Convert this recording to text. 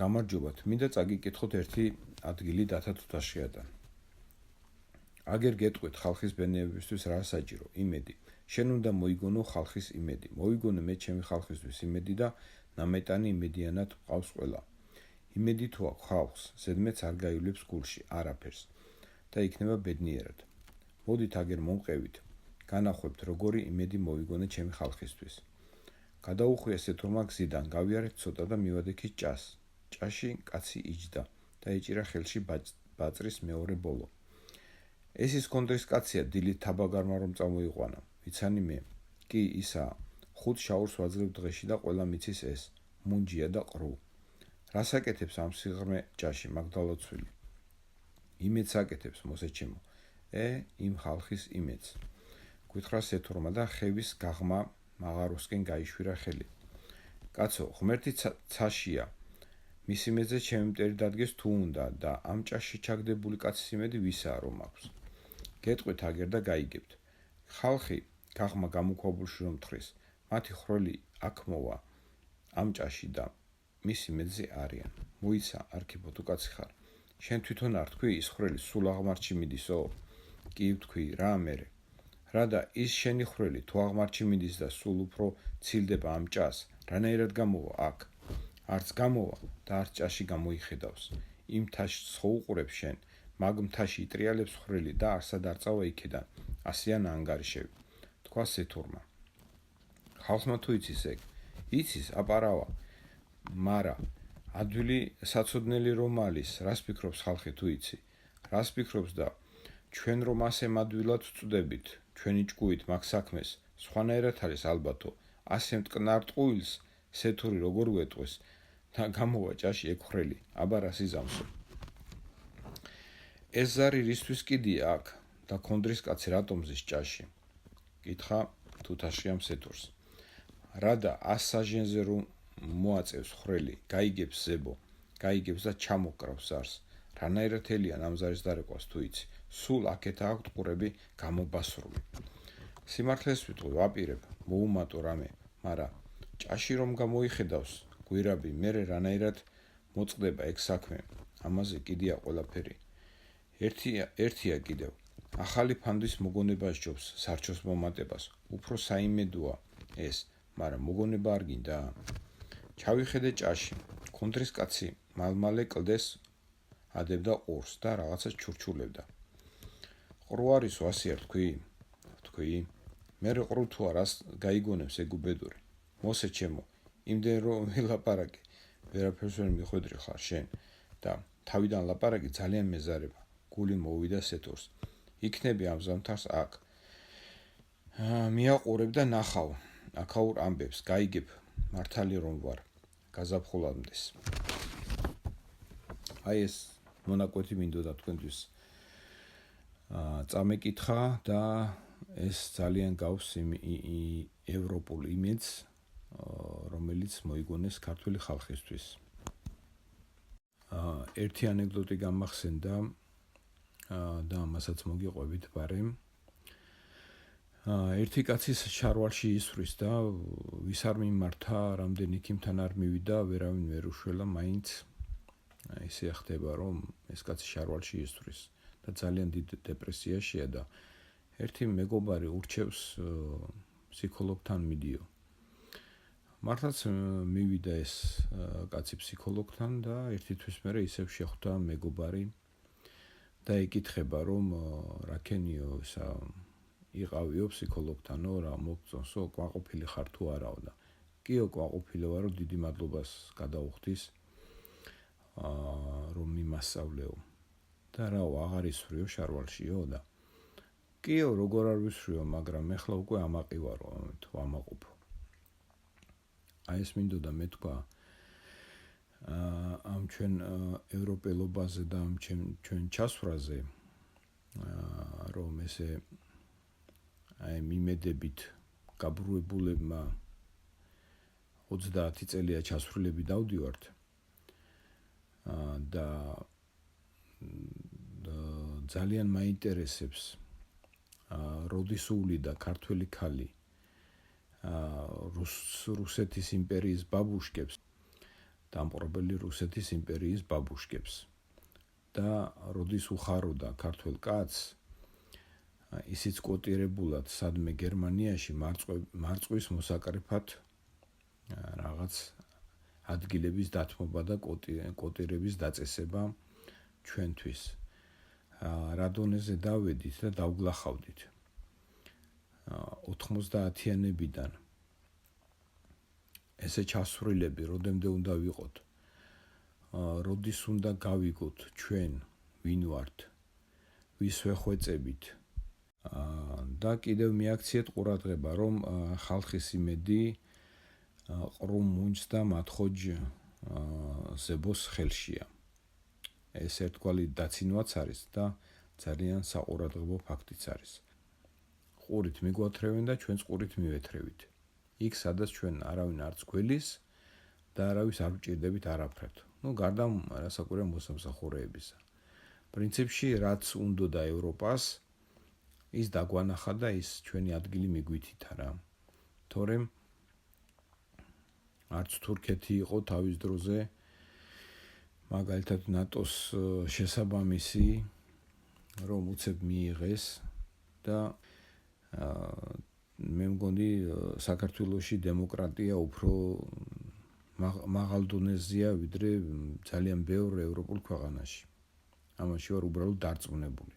გამარჯობათ, მინდა წაგიკითხოთ ერთი ადგილი დათა თუთაშიადან. აგერ გეტყვით ხალხის ბენეებისთვის რა საჭირო, იმედი. შენ უნდა მოიგონო ხალხის იმედი. მოიგონე მე ჩემი ხალხისთვის იმედი და ნამეტანი იმედიანად მყავს ყველა. იმედი თუ აქვს ხალხს, ზედმეტს არ გაივლებს გულში, არაფერს და იქნება ბედნიერად. მოდით აგერ მომყევით, განახვევთ როგორი იმედი მოვიგონე ჩემი ხალხისთვის. გადაუხვია ესეთურმა გზიდან, გავიარეთ ცოტა და მივადექით ჭას. ჭაში კაცი იჯდა და ეჭირა ხელში ბაწრის მეორე ბოლო. ეს ის კონდრის კაცია, დილით თაბაგარმა რომ წამოიყვანა. ვიცანი მე, კი ისა, 5 შაურს ვაძლევ დღეში და ყველა მიცის ეს, მუნჯია და ყრუ. რას აკეთებს ამ სიღრმე ჭაში, მაგდალოცვილი? იმედს აკეთებს, მოსეჩემო. იმ ხალხის იმედს. გითხრა სეთურმა და ხევის გაღმა მაღაროსკენ გაიშვირა ხელი. კაცო, ღმერთი ცაშია. მის იმედზე ჩემი მტერი დადგეს თუ უნდა და ამ ჭაში ჩაგდებული კაცის იმედი ვისაა რომ აქვს. გეტყვით აგერ და გაიგებთ. ხალხი გაღმა გამოქვაბულში რომ თხრის, მათი ხრელი აქ მოვა ამ ჭაში და მის იმედზე არიან. მოიცა, არქიპო თუ კაცი ხარ. შენ თვითონ არ თქვი ის ხრელი სულ აღმართში მიდისო? კი ვთქვი, რა მერე? რა და ის შენი ხრელი თუ აღმართში მიდის და სულ უფრო ცილდება ამ ჭას, რანაირად გამოვა აქ? არც გამოვა და არც ჭაში გამოიხედავს. იმ მთაში ხო უყურებს შენ, მაგ მთაში იტრიალებს ხრელი და არსად არ წავა იქიდან, ასიან ანგარიშები. თქვა სეთურმა. ხალხმა თუ იცის ეგ? იცის, აპარავა. მარა, ადვილი საცოდნელი რომ არის, რას ფიქრობს ხალხი თუ იცი? რას ფიქრობს და ჩვენ რომ ასე მადვილად ვწვდებით, ჩვენი ჭკუით მაგ საქმეს, სხვანაირად არის ალბათო, ასე მტკნარ ტყუილს სეთური როგორ ვეტყვის და გამოვა ჭაში ეგ ხრელი, აბა რას იზამსო. ეს ზარი რისთვის კიდია აქ და კონდრის კაცი რატომ ზის ჭაში? კითხა თუთაშიამ სეთურს. რა და 100 საჟენზე რომ მოაწევს ხრელი, გაიგებს ზებო, გაიგებს და ჩამოკრავს ზარს. რანაირად ელიან ამ ზარის დარეკვას თუ იცი? სულ აქეთ აქვთ ყურები გამობასრული. სიმართლეს ვიტყვი, ვაპირებ, მოუმატო რამე, მარა ჭაში რომ გამოიხედავს, გვირაბი, მერე რანაირად მოწყდება ეგ საქმე, ამაზე კიდია ყველაფერი. ერთია კიდევ, ახალი ფანდის მოგონება სჯობს სარჩოს მომატებას, უფრო საიმედოა ეს, მაგრამ მოგონება არ გინდა? ჩავიხედე ჭაში, კონდრის კაცი მალმალე კლდეს ადებდა ყურს და რაღაცა ჩურჩულებდა. ყრუ არისო, ასე არ თქვი? თქვი, მერე ყრუ თუ არას გაიგონებს ეგ უბედური. მოსეჩემო, იმდენ რომ ვილაპარაკე, ვერაფერს ვერ მიხვედრი ხარ შენ და თავიდან ლაპარაკი ძალიან მეზარება. გული მოვიდა სეთურს. იქნები ამ ზამთარს აქ. მიაყურებ და ნახავ. აქაურ ამბებს, გაიგებ, მართალი რომ ვარ, გაზაფხულამდეს. აი ეს მონაკვეთი მინდოდა თქვენთვის წამეკითხა და ეს ძალიან გავს იმ ევროპულ იმედს, რომელიც მოიგონეს ქართული ხალხისთვის. ერთი ანეკდოტი გამახსენდა და ამასაც მოგიყვებით ბარემ. ერთი კაცის შარვალში ისვრის და ვის არ მიმართა, რამდენ იქიმთან არ მივიდა, ვერავინ ვერ უშველა, მაინც ისე ხდება, რომ ეს კაცი შარვალში ისვრის და ძალიან დიდ დეპრესიაშია და ერთი მეგობარი ურჩევს ფსიქოლოგთან მიდიო. მართლაც მივიდა ეს კაცი ფსიქოლოგთან და ერთი თვის მერე ისევ შეხვდა მეგობარი და ეკითხება, რომ რაკენიო ისა იყავიო ფსიქოლოგთანო, რა მოგწონსო, კვაყოფილი ხარ თუ არაო და კიო კვაყოფილი ვარო, დიდი მადლობას გადაუხდის რომ მიმასწავლეო და რაო აღარ ისვრიო შარვალშიო და კიო როგორ არ ვისვრიო, მაგრამ ეხლა უკვე ამაყივარო თუ ამაყუფო. აი ეს მინდოდა მეთქვა ამ ჩვენ ევროპელობაზე და ამ ჩვენ ჩასვრაზე, რომ ესე აი მიმედებით გაბრუებულებმა 30 წელია ჩასვლილები დავდივართ და ძალიან მაინტერესებს როდისული და ქართველი ქალი რუსეთის იმპერიის ბაბუშკებს დამპყრობელი რუსეთის იმპერიის ბაბუშკებს. და როდის უხაროდა ქართველ კაცს, ისიც კოტირებულად სადმე გერმანიაში მარწყვის მოსაკრეფად რაღაც ადგილების დათმობა და კოტირების დაწესება ჩვენთვის. რა დონეზე დავედით და დავგლახავდით. 90-იანებიდან ესე ჩასვლილები როდემდე უნდა ვიყოთ, როდის უნდა გავიგოთ ჩვენ ვინ ვართ, ვის ვეხვეწებით და კიდევ მიაქციეთ ყურადღება, რომ ხალხის იმედი ყრუმ მუნჯს და მათხოვჯ ზებოს ხელშია. ეს ერთგვარი დაცინვაც არის და ძალიან საყურადღებო ფაქტიც არის. ყურით მიგვათრევენ და ჩვენც ყურით მივეთრევით. იქ სადაც ჩვენ არავინ არც გველის და არავის არ ვჭირდებით არაფრად. გარდა რასაკვირველი მოსამსახურეებისა. პრინციპში რაც უნდოდა ევროპას, ის დაგვანახა და ის ჩვენი ადგილი მიგვითითა რა. თორემ არც თურქეთი იყო თავის დროზე მაგალითად ნატოს შესაბამისი, რომ უცებ მიიღეს და მე მგონი საქართველოში დემოკრატია უფრო მაღალ დონეზეა ვიდრე ძალიან ბევრ ევროპულ ქვეყანაში. ამაში ვარ უბრალოდ დარწმუნებული.